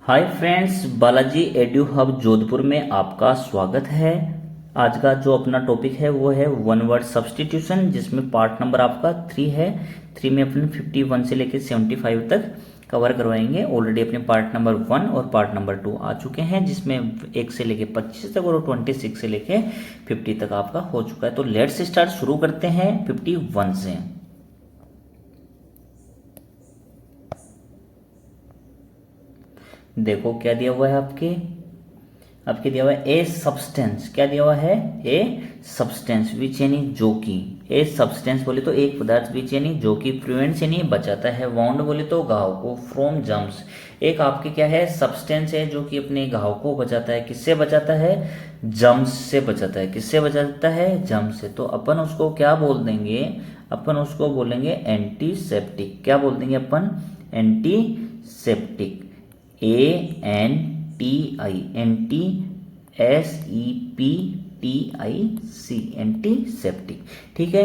Hi friends, Balaji edu hub Jodhpur में आपका स्वागत है। आज का जो अपना टॉपिक है वो है वन वर्ड सब्स्टिट्यूशन, जिसमें पार्ट नंबर आपका 3 है। 3 में अपने 51 से लेकर 75 तक कवर करवाएंगे। ऑलरेडी अपने पार्ट नंबर 1 और पार्ट नंबर 2 आ चुके हैं, जिसमें 1 से लेकर 25 तक और 26 से लेकर 50 तक आपका हो चुका है। तो लेट्स स्टार्ट, शुरू करते हैं 51 से। देखो क्या दिया हुआ है आपके दिया हुआ है ए सब्सटेंस। क्या दिया हुआ है? ए सब्सटेंस विच यानी जो कि, ए सब्सटेंस बोले तो एक पदार्थ विच यानी जो कि, प्रिवेंट्स यानी बचाता है, वाउंड बोले तो घाव को, फ्रॉम जम्स एक आपके क्या है सब्सटेंस है जो कि अपने घाव को बचाता है। किससे बचाता है? जम्स से बचाता है। किससे बचाता है? जम्स से। तो अपन उसको क्या बोल देंगे? अपन उसको बोलेंगे एंटीसेप्टिक। क्या बोल देंगे अपन? Antiseptic. ANTI, anti, SEPTIC, antiseptic. ठीक है,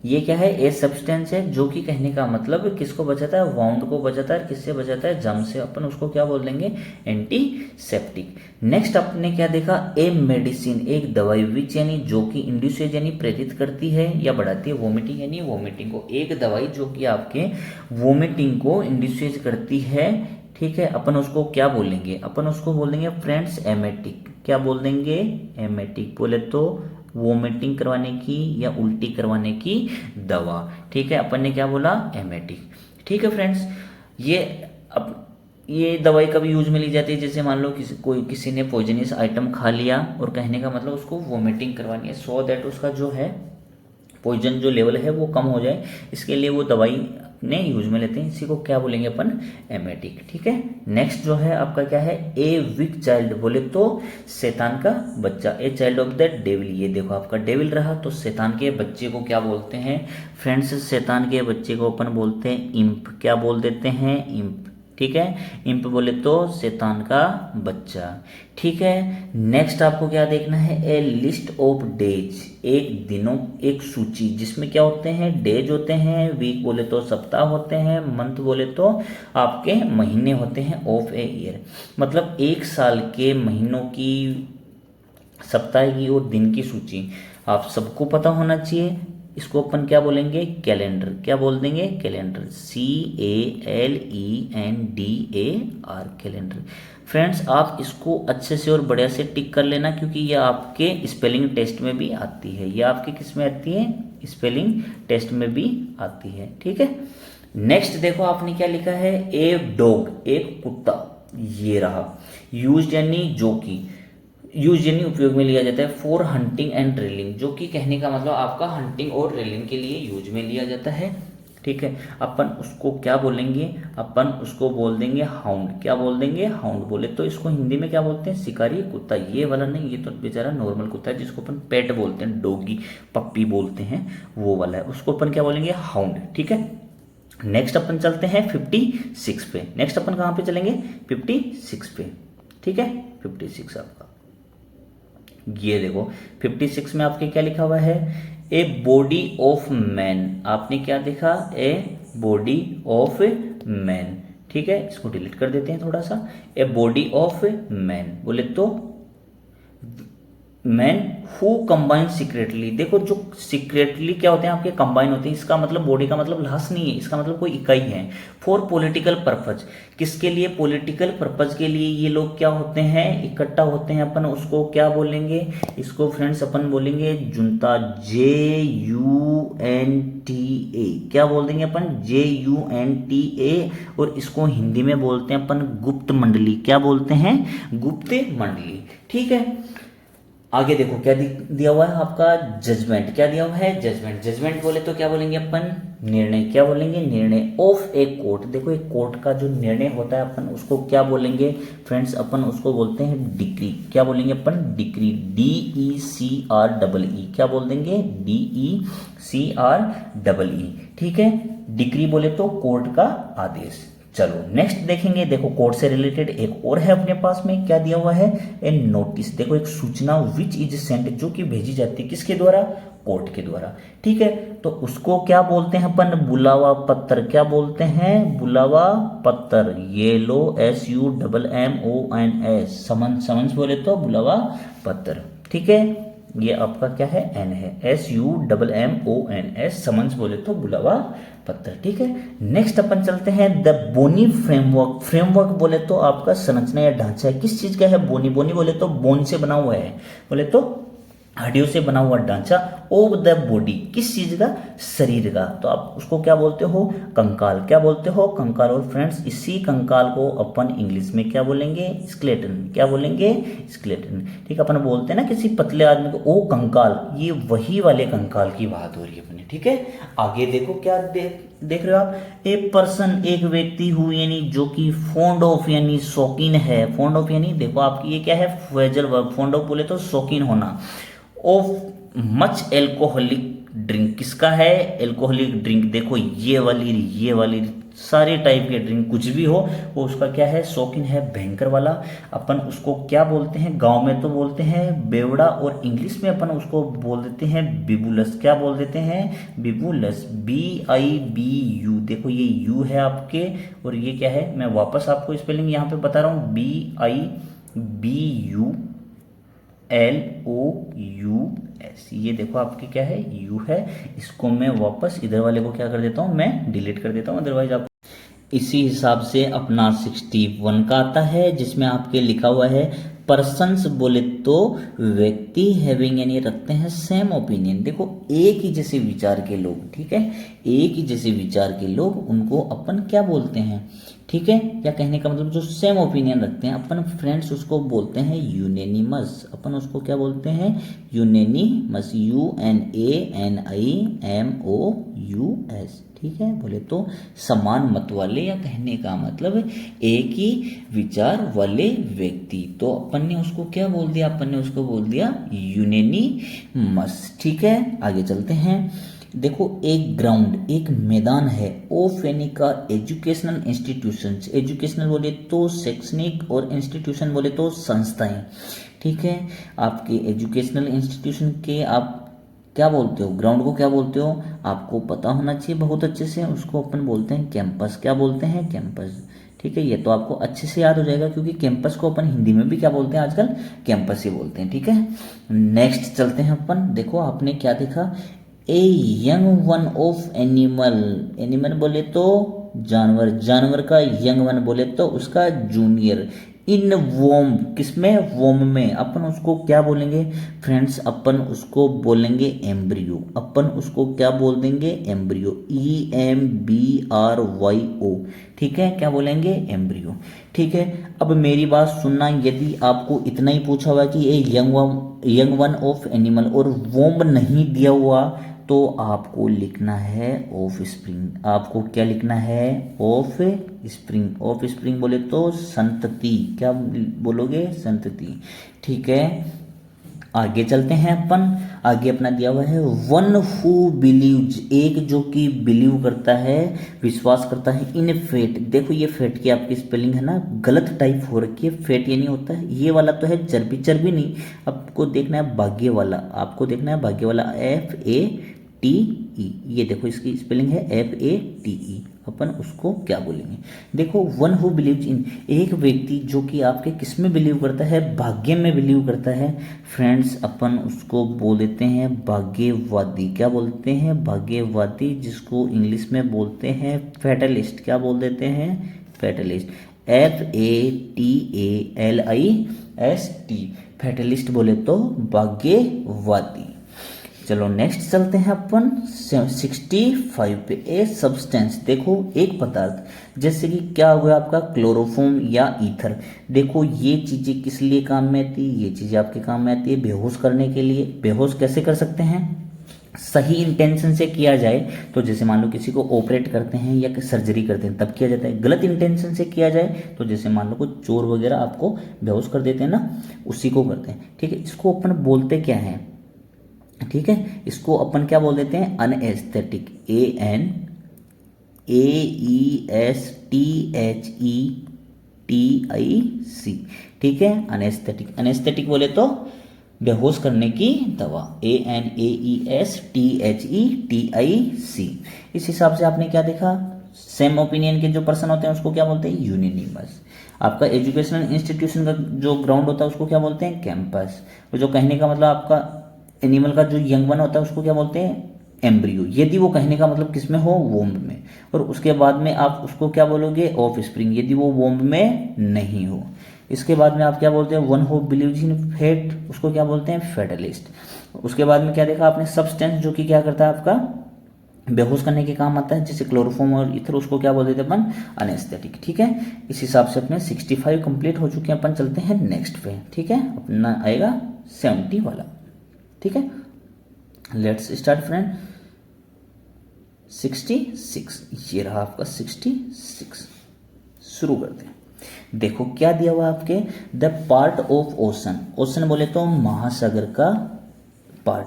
ये क्या है? ए सब्सटेंस है जो कि कहने का मतलब किसको बचाता है? वाउंड को बचाता है। किससे बचाता है? जम से। अपन उसको क्या बोल देंगे? एंटीसेप्टिक। नेक्स्ट आपने क्या देखा? ए मेडिसिन, एक दवाई, विच यानी जो कि, इंड्यूसेज यानी प्रेरित करती है या बढ़ाती है, वोमिटिंग यानी वोमिटिंग को, एक दवाई जो कि आपके वोमिटिंग को इंड्यूसेज करती है। ठीक है, अपन उसको क्या बोलेंगे? अपन उसको बोल देंगे फ्रेंड्स एमेटिक। क्या बोल देंगे? एमेटिक। बोले तो वोमिटिंग करवाने की या उल्टी करवाने की दवा। ठीक है, अपन ने क्या बोला? एमेटिक। ठीक है फ्रेंड्स, ये दवाई कभी यूज में ली जाती है, जैसे मान लो किसी ने पॉइजनस आइटम खा लिया और कहने का मतलब उसको वोमिटिंग करवानी है, सो दैट उसका जो है पॉइजन जो लेवल है वो कम हो जाए, इसके लिए वो दवाई ने यूज में लेते हैं। इसी को क्या बोलेंगे अपन? एमेटिक। ठीक है, नेक्स्ट जो है आपका क्या है? ए वीक चाइल्ड, बोले तो शैतान का बच्चा, a child of the devil. ये देखो आपका डेविल रहा, तो शैतान के बच्चे को क्या बोलते हैं फ्रेंड्स? शैतान के बच्चे को अपन बोलते हैं इम्प। क्या बोल देते हैं? इम्प। ठीक है, इम्प बोले तो शैतान का बच्चा। ठीक है, नेक्स्ट आपको क्या देखना है? ए लिस्ट ऑफ डेज, एक दिनों, एक सूची, जिसमें क्या होते हैं? डेज होते हैं, वीक बोले तो सप्ताह होते हैं, मंथ बोले तो आपके महीने होते हैं, ऑफ ए ईयर मतलब एक साल के महीनों की, सप्ताह की और दिन की सूची आप सबको पता होना चाहिए। इसको अपन क्या बोलेंगे? कैलेंडर। क्या बोल देंगे? कैलेंडर। CALENDAR, calendar. फ्रेंड्स आप इसको अच्छे से और बढ़िया से टिक कर लेना, क्योंकि ये आपके स्पेलिंग टेस्ट में भी आती है। ये आपके किस में आती है? स्पेलिंग टेस्ट में भी आती है। ठीक है, नेक्स्ट देखो आपने क्या लिखा है? ए डॉग, एक कुत्ता। ये रहा। यूज यानी जो कि, यूज यानी उपयोग में लिया जाता है। फॉर हंटिंग एंड रेलिंग, जो कि कहने का मतलब आपका हंटिंग और रेलिंग के लिए यूज में लिया जाता है। ठीक है, अपन उसको क्या बोलेंगे? अपन उसको बोल देंगे हाउंड। क्या बोल देंगे? हाउंड। बोले तो इसको हिंदी में क्या बोलते हैं? शिकारी कुत्ता। ये वाला नहीं, ये तो बेचारा नॉर्मल कुत्ता है जिसको अपन पेट बोलते हैं, डॉगी, पप्पी बोलते हैं, वो वाला है, उसको अपन क्या बोलेंगे? हाउंड। ठीक है, नेक्स्ट अपन चलते हैं 56 पे। नेक्स्ट अपन कहाँ पे चलेंगे? 56 पे। ठीक है, 56 आपका, ये देखो 56 में आपके क्या लिखा हुआ है? A body of man. आपने क्या देखा? A body of man. ठीक है, इसको डिलीट कर देते हैं थोड़ा सा। ए बॉडी ऑफ मैन बोले तो मैन हु कंबाइन सीक्रेटली। देखो जो सीक्रेटली क्या होते हैं आपके? कंबाइन होते हैं। इसका मतलब बॉडी का मतलब लाश नहीं है, इसका मतलब कोई इकाई है। फॉर पॉलिटिकल पर्पज, किसके लिए? पॉलिटिकल पर्पज के लिए ये लोग क्या होते हैं? इकट्ठा होते हैं। अपन उसको क्या बोलेंगे? इसको फ्रेंड्स अपन बोलेंगे जुनता। JUNTA। क्या बोल देंगे अपन? JUNTA। और इसको हिंदी में बोलते हैं अपन गुप्त मंडली। क्या बोलते हैं? गुप्त मंडली। ठीक है, आगे देखो क्या दिया हुआ है आपका? जजमेंट। क्या दिया हुआ है? जजमेंट। जजमेंट बोले तो क्या बोलेंगे अपन? निर्णय। क्या बोलेंगे? निर्णय ऑफ ए कोर्ट। देखो एक कोर्ट का जो निर्णय होता है अपन उसको क्या बोलेंगे फ्रेंड्स? अपन उसको बोलते हैं डिक्री। क्या बोलेंगे अपन? डिक्री। DECREE। क्या बोल देंगे? DECREE। ठीक है, डिक्री बोले तो कोर्ट का आदेश। चलो नेक्स्ट देखेंगे, देखो कोर्ट से रिलेटेड एक और है अपने पास में, क्या दिया हुआ है, ए नोटिस, देखो एक सूचना विच इज सेंट, जो कि भेजी जाती है किसके द्वारा, कोर्ट के द्वारा। ठीक है, तो उसको क्या बोलते हैं अपन, बुलावा पत्र। क्या बोलते हैं, बुलावा पत्र। ये लो SUMMONS, समन्स, समन्स बोले तो बुलावा पत्र। ठीक है, ये आपका क्या है, एन है, SUMMONS, समन्स बोले तो बुलावा पत्र। ठीक है, नेक्स्ट अपन चलते हैं द बोनी फ्रेमवर्क। फ्रेमवर्क बोले तो आपका संरचना या ढांचा है, किस चीज का है, बोनी। बोनी बोले तो बोन से बना हुआ है, बोले तो हड्डियों से बना हुआ ढांचा, ऑफ द बॉडी, किस चीज का, शरीर का। तो आप उसको क्या बोलते हो, कंकाल। क्या बोलते हो, कंकाल। और फ्रेंड्स इसी कंकाल को अपन इंग्लिश में क्या बोलेंगे, स्केलेटन। क्या बोलेंगे, स्केलेटन। ठीक है, अपन बोलते हैं ना किसी पतले आदमी को, ओ कंकाल, ये वही वाले कंकाल की बात हो रही है अपनी। ठीक है, आगे देखो क्या देख रहे हो आप, ए पर्सन, एक व्यक्ति हु, यानी जो कि फॉन्ड ऑफ, यानी शौकीन है। फॉन्ड ऑफ यानी देखो आपकी ये क्या है, फ्रेजल वर्ब। फॉन्ड ऑफ बोले तो शौकीन होना, ऑफ मच एल्कोहलिक ड्रिंक, किसका है, एल्कोहलिक ड्रिंक। देखो ये वाली सारे टाइप के ड्रिंक कुछ भी हो वो उसका क्या है, शौकीन है, भयंकर वाला। अपन उसको क्या बोलते हैं, गांव में तो बोलते हैं बेवड़ा, और इंग्लिश में अपन उसको बोल देते हैं बिबुलस। क्या बोल देते हैं, बिबुलस, BIBU। देखो ये यू है आपके, और ये क्या है, मैं वापस आपको स्पेलिंग यहाँ पे बता रहा हूँ, BIBULOUS। ये देखो आपके क्या है, यू है। इसको मैं वापस इधर वाले को क्या कर देता हूँ, मैं डिलीट कर देता हूँ, अदरवाइज आप इसी हिसाब से अपना 61 का आता है, जिसमें आपके लिखा हुआ है पर्सन्स बोले तो व्यक्ति, हैविंग यानी रखते हैं सेम ओपिनियन। देखो एक ही जैसे विचार के लोग, ठीक है, एक ही जैसे विचार के लोग, उनको अपन क्या बोलते हैं, ठीक है, या कहने का मतलब जो सेम ओपिनियन रखते हैं अपन फ्रेंड्स, उसको बोलते हैं यूनेनिमस। अपन उसको क्या बोलते हैं, यूनेनिमस, UNANIMOUS। ठीक है, बोले तो समान मत वाले, या कहने का मतलब एक ही विचार वाले व्यक्ति। तो अपन ने उसको क्या बोल दिया, अपन ने उसको बोल दिया यूनेनिमस। ठीक है, आगे चलते हैं। देखो एक ग्राउंड, एक मैदान है, ऑफ यानी का एजुकेशनल इंस्टीट्यूशंस। एजुकेशनल बोले तो शैक्षणिक, और इंस्टीट्यूशन बोले तो संस्थाएं। ठीक है, आपके एजुकेशनल इंस्टीट्यूशन के आप क्या बोलते हो, ग्राउंड को क्या बोलते हो, आपको पता होना चाहिए बहुत अच्छे से। उसको अपन बोलते हैं कैंपस। क्या बोलते हैं, कैंपस। ठीक है, ये तो आपको अच्छे से याद हो जाएगा, क्योंकि कैंपस को अपन हिंदी में भी क्या बोलते हैं, आजकल कैंपस ही बोलते हैं। ठीक है, नेक्स्ट चलते हैं अपन। देखो आपने क्या देखा, a young one of animal. Animal बोले तो जानवर, जानवर का यंग वन बोले तो उसका जूनियर। इन वोम, किसमें, वोम में। अपन उसको क्या बोलेंगे फ्रेंड्स, अपन उसको बोलेंगे एम्ब्रियो। अपन उसको क्या बोल देंगे, एम्ब्रियो, EMBRYO। ठीक है, क्या बोलेंगे, एम्ब्रियो। ठीक है, अब मेरी बात सुनना, यदि आपको इतना ही पूछा हुआ कि ये यंग वन ऑफ एनिमल और वोम नहीं दिया हुआ, तो आपको लिखना है ऑफ स्प्रिंग। आपको क्या लिखना है, ऑफ स्प्रिंग। ऑफ स्प्रिंग बोले तो संतति। क्या बोलोगे, संतति। ठीक है, आगे चलते हैं अपन। आगे अपना दिया हुआ है वन हु बिलीव्स, एक जो कि बिलीव करता है, विश्वास करता है, इन फेट। देखो ये फेट की आपकी स्पेलिंग है ना गलत टाइप हो रखी है, फेट ये नहीं होता है, ये वाला तो है चर्बी, चर्बी नहीं, आपको देखना है भाग्य वाला। आपको देखना है भाग्य वाला, FATE। ये देखो इसकी स्पेलिंग है FATE। अपन उसको क्या बोलेंगे, देखो वन हु बिलीव्स इन, एक व्यक्ति जो कि आपके किस में बिलीव करता है, भाग्य में बिलीव करता है। फ्रेंड्स अपन उसको बोल देते हैं भाग्यवादी। क्या बोलते हैं, भाग्यवादी, जिसको इंग्लिश में बोलते हैं फैटलिस्ट। क्या बोल देते हैं, फैटलिस्ट, FATALIST। फैटलिस्ट बोले तो भाग्यवादी। चलो नेक्स्ट चलते हैं अपन 65 पे। ए सब्सटेंस, देखो एक पदार्थ, जैसे कि क्या हुआ आपका क्लोरोफॉर्म या ईथर। देखो ये चीजें किस लिए काम में आती है, ये चीजें आपके काम में आती है बेहोश करने के लिए। बेहोश कैसे कर सकते हैं, सही इंटेंशन से किया जाए तो, जैसे मान लो किसी को ऑपरेट करते हैं या सर्जरी करते हैं तब किया जाता है। गलत इंटेंशन से किया जाए तो, जैसे मान लो कोई चोर वगैरह आपको बेहोश कर देते हैं ना, उसी को करते हैं। ठीक है, इसको अपन बोलते क्या है, ठीक है, इसको अपन क्या बोल देते हैं, अनएस्थेटिक, AESTHETIC, ठीक है, अनेस्थेटिक। अनेस्थेटिक बोले तो बेहोश करने की दवा, ANAESTHETIC। इस हिसाब से आपने क्या देखा, सेम ओपिनियन के जो पर्सन होते हैं उसको क्या बोलते हैं, यूनिनिमस। आपका एजुकेशनल इंस्टीट्यूशन का जो ग्राउंड होता है उसको क्या बोलते हैं, कैंपस। तो जो कहने का मतलब आपका एनिमल का जो यंग वन होता है उसको क्या बोलते हैं, एम्ब्रियो, यदि वो कहने का मतलब किस में हो, वोम्ब में। और उसके बाद में आप उसको क्या बोलोगे, ऑफ स्प्रिंग, यदि वो वोम्ब में नहीं हो। इसके बाद में आप क्या बोलते हैं, one who believes in fate, उसको क्या बोलते हैं, फेटलिस्ट। उसके बाद में क्या देखा आपने, सब्सटेंस जो कि क्या करता है आपका बेहोश करने के काम आता है, जैसे क्लोरोफॉर्म और इथर, उसको क्या बोल देते हैं अपन, अनेस्थेटिक, ठीक है। इस हिसाब से अपने 65 कंप्लीट हो चुके हैं। अपन चलते हैं नेक्स्ट पे, ठीक है, अपना आएगा 70 वाला, ठीक है। Let's start friend. 66, ये रहा आपका 66, शुरू करते हैं। देखो क्या दिया हुआ आपके, the part of ocean. Ocean बोले तो महासागर का पार्ट,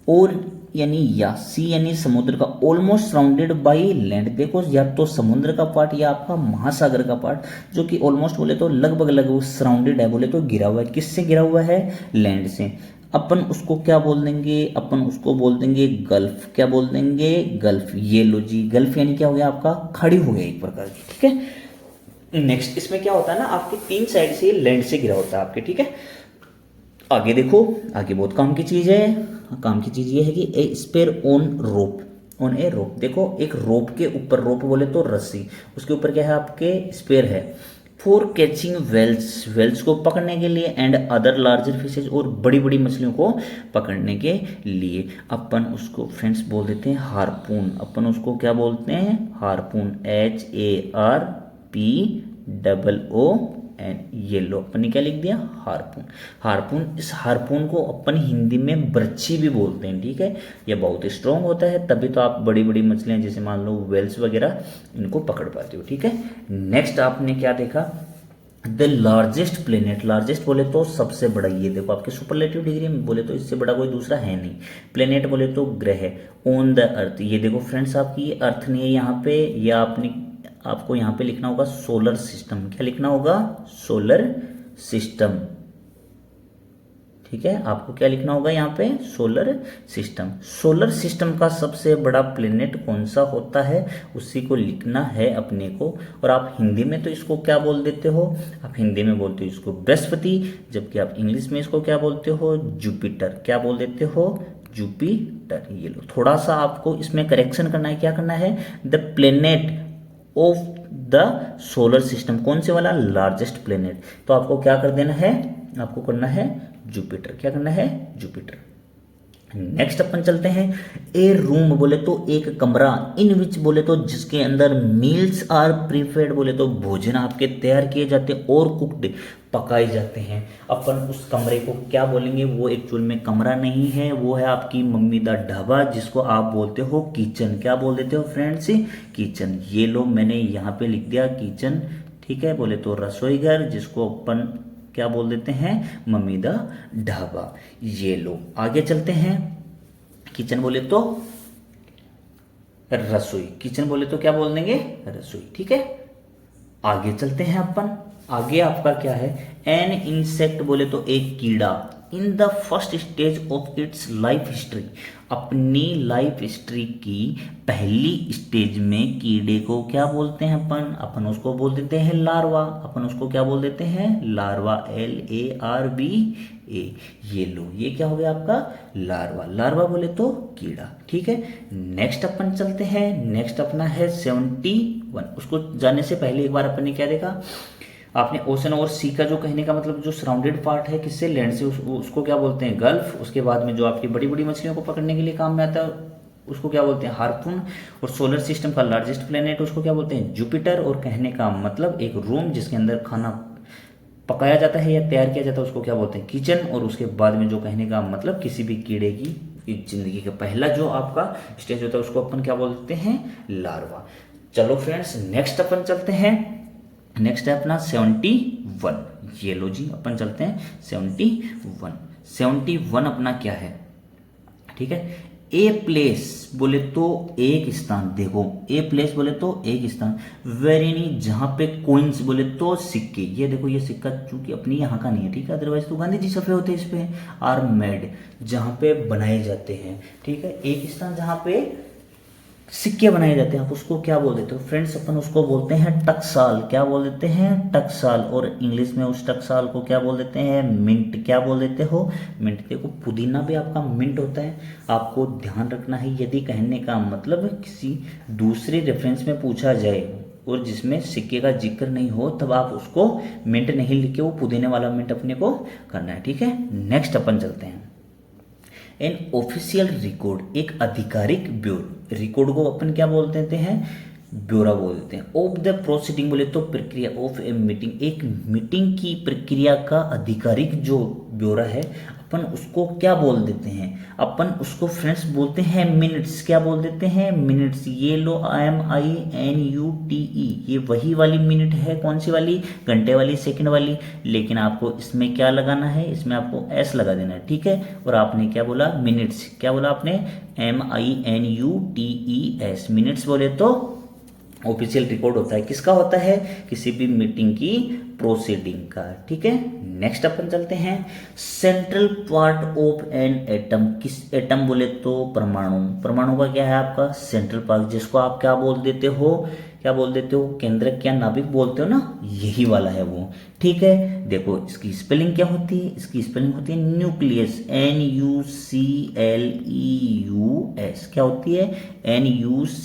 और यानी या सी यानी समुद्र का, ऑलमोस्ट सराउंडेड बाई लैंड। देखो या तो समुद्र का पार्ट या आपका महासागर का पार्ट, जो कि ऑलमोस्ट बोले तो लगभग लगभग सराउंडेड है, बोले तो घिरा हुआ है। किससे घिरा हुआ है, लैंड से। अपन उसको क्या बोल देंगे, अपन उसको बोल देंगे गल्फ। क्या बोल देंगे, गल्फ। ये लो जी, गल्फ यानी क्या हो गया आपका, खड़ी हो गया एक प्रकार की, ठीक है। नेक्स्ट इसमें क्या होता है ना, आपके 3 साइड से लैंड से घिरा होता है आपके, ठीक है। आगे देखो, आगे बहुत काम की चीज है। काम की चीज ये है कि ए स्पेयर ऑन रोप, ऑन ए रोप। देखो एक रोप के ऊपर, रोप बोले तो रस्सी, उसके ऊपर क्या है आपके, स्पेयर है। फॉर कैचिंग वेल्स, वेल्स को पकड़ने के लिए, एंड अदर लार्जर फिशेज, और बड़ी बड़ी मछलियों को पकड़ने के लिए। अपन उसको फ्रेंड्स बोल देते हैं हारपून। अपन उसको क्या बोलते हैं, हारपून, HARPOON। ये लो अपन ने क्या लिख दिया, हारपून। हारपून, इस हारपून को अपन हिंदी में बर्छी भी बोलते हैं, ठीक है। ये बहुत स्ट्रॉन्ग होता है, तभी तो आप बड़ी बड़ी मछलियां जैसे मान लो वेल्स वगैरह, इनको पकड़ पाते हो, ठीक है। नेक्स्ट आपने क्या देखा, द लार्जेस्ट प्लेनेट। लार्जेस्ट बोले तो सबसे बड़ा, ये देखो आपके सुपरलेटिव डिग्री में बोले तो इससे बड़ा कोई दूसरा है नहीं। प्लेनेट बोले तो ग्रह, ऑन द अर्थ। ये देखो फ्रेंड्स आपकी ये अर्थ नहीं है यहाँ पे, या आपने आपको यहाँ पे लिखना होगा सोलर सिस्टम। क्या लिखना होगा, सोलर सिस्टम, ठीक है। आपको क्या लिखना होगा यहाँ पे, सोलर सिस्टम। सोलर सिस्टम का सबसे बड़ा प्लेनेट कौन सा होता है, उसी को लिखना है अपने को। और आप हिंदी में तो इसको क्या बोल देते हो, आप हिंदी में बोलते हो इसको बृहस्पति, जबकि आप इंग्लिश में इसको क्या बोलते हो, जुपिटर। क्या बोल देते हो, जुपिटर। ये लो, थोड़ा सा आपको इसमें करेक्शन करना है। क्या करना है, the planet of the solar system, कौन से वाला, लार्जेस्ट प्लेनेट। तो आपको क्या कर देना है, आपको करना है जुपिटर। क्या करना है, जुपिटर। नेक्स्ट अपन चलते हैं, ए रूम बोले तो एक कमरा, इन विच बोले तो जिसके अंदर मील्स आर प्रिपेयर्ड, बोले तो भोजन आपके तैयार किए जाते हैं, और कुक्ड, पकाए जाते हैं। अपन उस कमरे को क्या बोलेंगे, वो एक्चुअल में कमरा नहीं है, वो है आपकी मम्मी दा ढाबा, जिसको आप बोलते हो किचन। क्या बोल देते हो फ्रेंड्स, किचन। ये लो मैंने यहाँ पे लिख दिया किचन, ठीक है। बोले तो रसोई घर, जिसको अपन क्या बोल देते हैं, मम्मी दा ढाबा। ये लो, आगे चलते हैं। किचन बोले तो रसोई, किचन बोले तो क्या बोल देंगे, रसोई, ठीक है। आगे चलते हैं अपन, आगे आपका क्या है, एन इंसेक्ट बोले तो एक कीड़ा, in the first stage of its life history, अपनी लाइफ हिस्ट्री की पहली स्टेज में कीड़े को क्या बोलते हैं अपन, अपन उसको बोल देते हैं लार्वा। अपन उसको क्या बोल देते हैं, लार्वा, LARVA। ये लो, ये क्या हो गया आपका, लार्वा। लार्वा बोले तो कीड़ा, ठीक है। नेक्स्ट अपन चलते हैं, नेक्स्ट अपना है 71। उसको जानने से पहले एक बार अपन ने क्या देखा, आपने ओशन और सी का जो कहने का मतलब जो सराउंडेड पार्ट है किससे, लैंड से, उसको क्या बोलते हैं, गल्फ। उसके बाद में जो आपकी बड़ी बड़ी मछलियों को पकड़ने के लिए काम में आता है उसको क्या बोलते हैं, हार्पून। और सोलर सिस्टम का लार्जेस्ट प्लेनेट उसको क्या बोलते हैं, जुपिटर। और कहने का मतलब एक रूम जिसके अंदर खाना पकाया जाता है या तैयार किया जाता है उसको क्या बोलते हैं, किचन। और उसके बाद में जो कहने का मतलब किसी भी कीड़े की जिंदगी का पहला जो आपका स्टेज होता है उसको अपन क्या बोलते हैं, लार्वा। चलो फ्रेंड्स नेक्स्ट अपन चलते हैं, नेक्स्ट है अपना 71। ये लो जी, अपन चलते हैं 71। 71 अपना क्या है, ठीक है। ए प्लेस बोले तो एक स्थान, देखो ए प्लेस बोले तो एक स्थान, वेर यानी जहां पे कोइंस बोले तो सिक्के, ये देखो ये सिक्का चूंकि अपनी यहाँ का नहीं है, ठीक है, अदरवाइज तो गांधी जी छपे होते इस पे, आर मेड जहां पे बनाए जाते हैं, ठीक है, एक स्थान जहां पे सिक्के बनाए जाते हैं, आप उसको क्या बोल देते हो फ्रेंड्स, अपन उसको बोलते हैं टकसाल, क्या बोल देते हैं टकसाल, और इंग्लिश में उस टकसाल को क्या बोल देते हैं मिंट, क्या बोल देते हो मिंट। देखो पुदीना भी आपका मिंट होता है, आपको ध्यान रखना है, यदि कहने का मतलब किसी दूसरे रेफरेंस में पूछा जाए और जिसमें सिक्के का जिक्र नहीं हो तब आप उसको मिंट नहीं लिखे, वो पुदीने वाला मिंट अपने को करना है, ठीक है। नेक्स्ट अपन चलते हैं, एन ऑफिशियल रिकॉर्ड, एक आधिकारिक ब्योरा, रिकॉर्ड को अपन क्या बोल देते हैं ब्योरा बोल देते हैं। ऑफ द प्रोसीडिंग बोले तो प्रक्रिया, ऑफ ए मीटिंग, एक मीटिंग की प्रक्रिया का आधिकारिक जो ब्योरा है अपन उसको क्या बोल देते हैं, अपन उसको फ्रेंड्स बोलते हैं मिनट्स, क्या बोल देते हैं मिनट्स, ये लो MINUTE, ये वही वाली मिनट है, कौन सी वाली घंटे वाली सेकंड वाली, लेकिन आपको इसमें क्या लगाना है, इसमें आपको S लगा देना है, ठीक है। और आपने क्या बोला मिनट्स, क्या बोला आपने MINUTES, मिनट्स बोले तो ऑफिशियल रिकॉर्ड होता है, किसका होता है किसी भी मीटिंग की प्रोसीडिंग का, ठीक है। नेक्स्ट अपन चलते हैं, central part of an atom, किस एटम बोले तो परमाणु, परमाणु का क्या है आपका सेंट्रल पार्ट, जिसको आप क्या बोल देते हो, क्या बोल देते हो केंद्रक या नाभिक बोलते हो ना, यही वाला है वो, ठीक है। देखो इसकी स्पेलिंग क्या होती है, इसकी स्पेलिंग होती है न्यूक्लियस, NUCLEUS, क्या होती है NUCLEUS,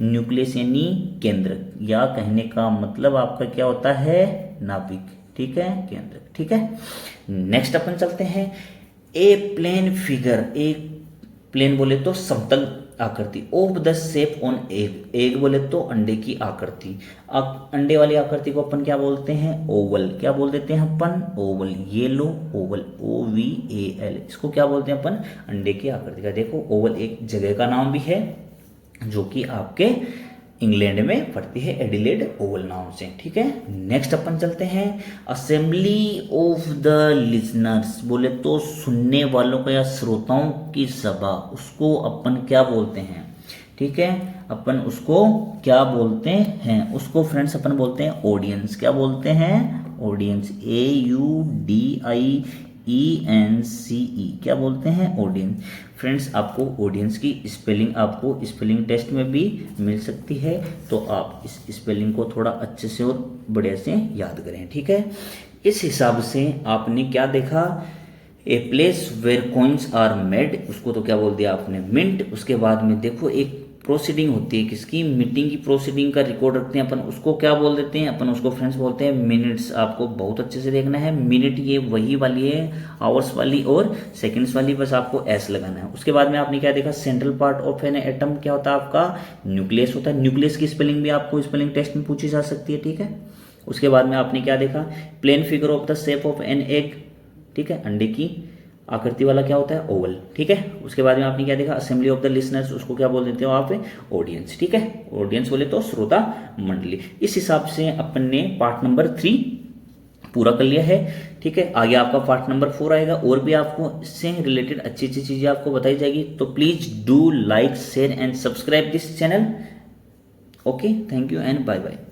न्यूक्लियस यानी केंद्रक, या कहने का मतलब आपका क्या होता है नाभिक, ठीक है केंद्रक, ठीक है। नेक्स्ट अपन चलते हैं, ए प्लेन फिगर, एक प्लेन बोले तो समतल आकृति, of the shape on egg, egg बोले तो अंडे की आकृति, अंडे वाली आकृति को अपन क्या बोलते हैं ओवल, क्या बोल देते हैं अपन ओवल, ये लो ओवल OVAL, इसको क्या बोलते हैं अपन अंडे की आकृति का। देखो ओवल एक जगह का नाम भी है जो कि आपके इंग्लैंड में पड़ती है, एडिलेड ओवल नाम से, ठीक है। नेक्स्ट अपन चलते हैं, असेंबली ऑफ द लिसनर्स बोले तो सुनने वालों का या श्रोताओं की सभा, उसको अपन क्या बोलते हैं, ठीक है, अपन उसको क्या बोलते हैं, उसको फ्रेंड्स अपन बोलते हैं ऑडियंस, क्या बोलते हैं ऑडियंस, AUDIENCE, क्या बोलते हैं ऑडियंस। फ्रेंड्स आपको ऑडियंस की स्पेलिंग आपको स्पेलिंग टेस्ट में भी मिल सकती है, तो आप इस स्पेलिंग को थोड़ा अच्छे से और बढ़िया से याद करें, ठीक है। इस हिसाब से आपने क्या देखा, a place where coins are made, उसको तो क्या बोल दिया आपने मिंट। उसके बाद में देखो एक प्रोसीडिंग होती है किसकी, मीटिंग की प्रोसीडिंग का रिकॉर्ड रखते हैं अपन, उसको क्या बोल देते हैं अपन, उसको फ्रेंड्स बोलते हैं मिनट्स। आपको बहुत अच्छे से देखना है, मिनट ये वही वाली है आवर्स वाली, और सेकंड्स वाली बस आपको S लगाना है। उसके बाद में आपने क्या देखा, central part of an atom क्या होता है आपका न्यूक्लियस होता है, न्यूक्लियस की स्पेलिंग भी आपको स्पेलिंग टेस्ट में पूछी जा सकती है, ठीक है। उसके बाद में आपने क्या देखा, plane figure of the shape of an egg, ठीक है, अंडे की आकृति वाला क्या होता है ओवल, ठीक है। उसके बाद में आपने क्या देखा, असेंबली ऑफ द लिसनर्स, उसको क्या बोल देते हो आप ऑडियंस, ठीक है, ऑडियंस बोले तो श्रोता मंडली। इस हिसाब से अपन ने पार्ट नंबर 3 पूरा कर लिया है, ठीक है। आगे आपका पार्ट नंबर 4 आएगा, और भी आपको इससे रिलेटेड अच्छी अच्छी चीजें आपको बताई जाएगी, तो please do like share and subscribe this channel. Okay, thank you and bye bye.